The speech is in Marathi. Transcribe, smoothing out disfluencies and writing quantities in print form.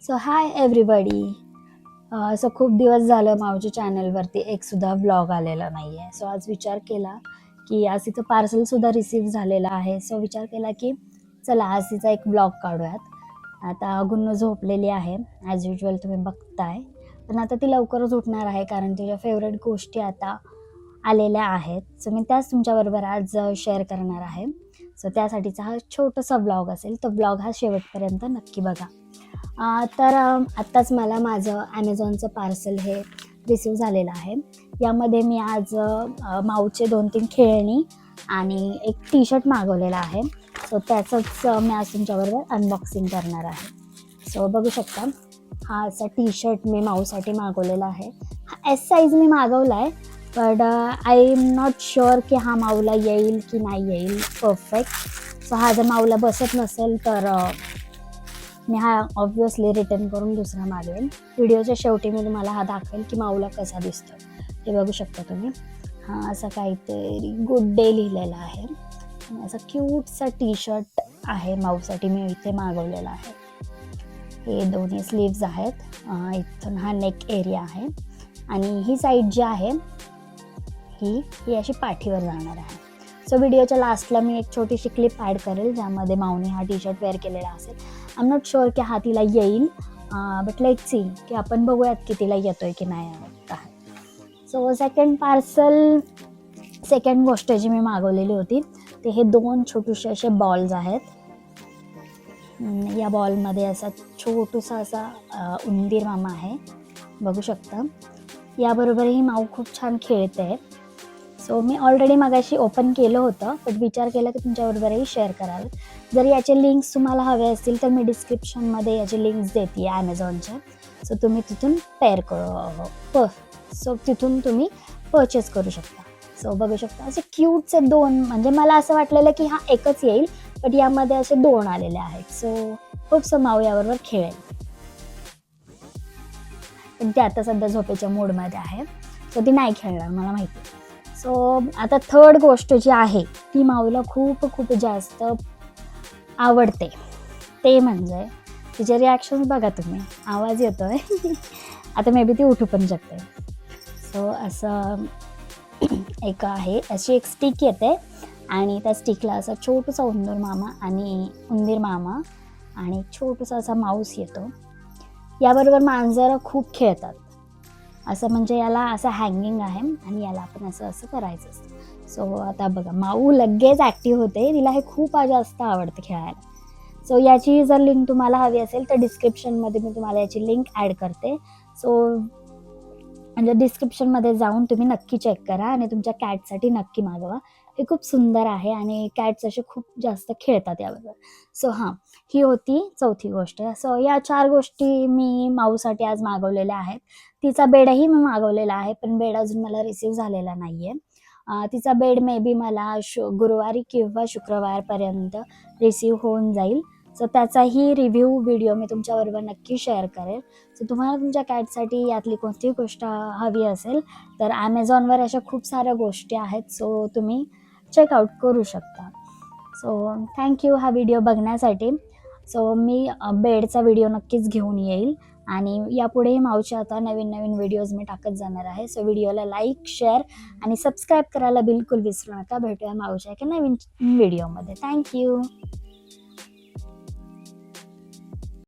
So hi everybody. सो खूप दिवस झालं मावच्या चॅनलवरती एकसुद्धा व्लॉग आलेला नाही आहे. सो आज विचार केला की आज तिचं पार्सलसुद्धा रिसीव झालेलं आहे. सो विचार केला की चला आज तिचा एक व्लॉग काढूयात. आता गुन्नू झोपलेली आहे ॲज युजल, तुम्ही बघताय. पण आता ती लवकरच उठणार आहे कारण तिच्या फेवरेट गोष्टी आता आलेल्या आहेत. सो मी त्याच तुमच्याबरोबर आज शेअर करणार आहे. सो त्यासाठीचा हा छोटासा व्लॉग असेल. तो व्लॉग हा शेवटपर्यंत नक्की बघा. आत्ताच मला माझं ॲमेझॉनचं पार्सल हे रिसीव झालेलं आहे. यामध्ये मी आज माऊचे 2-3 खेळणी आणि एक टी शर्ट मागवलेला आहे. सो त्याचंच मी आज तुमच्याबरोबर अनबॉक्सिंग करणार आहे. सो बघू शकता, हा असा टी शर्ट मी माऊसाठी मागवलेला आहे. हा एस साईज मी मागवला आहे, but I am not sure की हा माऊला येईल की नाही येईल परफेक्ट. सो हा जर माऊला बसत नसेल तर मी हा ऑब्व्हियसली रिटर्न करून दुसरा मागवेन. व्हिडिओच्या शेवटी मी तुम्हाला हा दाखवेल की माऊला कसा दिसतो ते बघू शकता तुम्ही. हा असा काहीतरी गुड डे लिहिलेला आहे आणि असा क्यूटसा टी शर्ट आहे माऊसाठी मी इथे मागवलेला आहे. हे दोन्ही स्लीव्ज आहेत. इथून हा नेक एरिया आहे आणि ही साईड जी आहे ही अशी पाठीवर जाणार आहे. सो व्हिडिओच्या लास्टला मी एक छोटीशी क्लिप ॲड करेल ज्यामध्ये माऊने हा टी शर्ट वेअर केलेला असेल. आय एम नॉट शुअर की हा तिला येईल, बट लेट्स सी की आपण बघूयात की तिला येतोय की नाही काय. सो सेकंड गोष्ट जी मी मागवलेली होती ते हे 2 छोटेसे असे बॉल्स आहेत. या बॉलमध्ये असा छोटूसा असा उंदीर मामा आहे, बघू शकता. याबरोबरही माऊ खूप छान खेळते. सो मी ऑलरेडी मगाशी ओपन केलं होतं, बट विचार केला की तुमच्याबरोबरही शेअर कराल. जर याचे लिंक्स तुम्हाला हवे असतील तर मी डिस्क्रिप्शनमध्ये याचे लिंक्स देते आहे ॲमेझॉनच्या. सो तुम्ही तिथून तिथून तुम्ही परचेस करू शकता. सो बघू शकता असे क्यूटचे 2, म्हणजे मला असं वाटलेलं की हा एकच येईल, बट यामध्ये असे 2 आलेले आहेत. सो खूपसं माऊ याबरोबर खेळेल, पण ती आता सध्या झोपेच्या मूडमध्ये आहे, सो ती नाही खेळणार मला माहिती. सो आता थर्ड गोष्ट जी आहे ती माऊला खूप जास्त आवडते, ते म्हणजे तिचे रिॲक्शन्स बघा तुम्ही. आवाज येतोय आता मे बी ती उठू पण शकते. सो असं एक आहे, अशी एक स्टिक येते आणि त्या स्टिकला असा छोटूसा उंदीर मामा आणि छोटूसा असा माऊस येतो. याबरोबर मांजरं खूप खेळतात. असं म्हणजे याला असं हँगिंग आहे आणि याला आपण असं करायचं असतं. सो आता बघा माऊ लगेच ॲक्टिव्ह होते, तिला हे खूप जास्त आवडतं खेळायला. सो याची जर लिंक तुम्हाला हवी असेल तर डिस्क्रिप्शनमध्ये मी तुम्हाला याची लिंक ॲड करते. सो म्हणजे डिस्क्रिप्शनमध्ये जाऊन तुम्ही नक्की चेक करा आणि तुमच्या कॅटसाठी नक्की मागवा. हे खूप सुंदर आहे आणि कॅट्स असे खूप जास्त खेळतात याबरोबर. सो ही होती चौथी गोष्ट. सो या 4 गोष्टी मी माऊसाठी आज मागवलेल्या आहेत. तिचा बेडही मी मागवलेला आहे, पण बेड अजून मला रिसीव झालेला नाही आहे. तिचा बेड मे बी मला गुरुवारी किंवा शुक्रवारपर्यंत रिसीव होऊन जाईल. सो त्याचाही रिव्ह्यू व्हिडिओ मी तुमच्याबरोबर नक्की शेअर करेल. सो तुम्हाला तुमच्या कॅटसाठी यातली कोणतीही गोष्ट हवी असेल तर ॲमेझॉनवर अशा खूप साऱ्या गोष्टी आहेत, सो तुम्ही चेकआउट करू शकता. सो थँक्यू हा व्हिडिओ बघण्यासाठी. सो मी बेडचा व्हिडिओ नक्कीच घेऊन येईल आणि यापुढेही माऊचे आता नवीन व्हिडिओज मी टाकत जाणार आहे. सो व्हिडिओला लाईक, शेअर आणि सबस्क्राईब करायला बिलकुल विसरू नका. भेटूया माऊच्या एका नवीन व्हिडिओमध्ये. थँक्यू.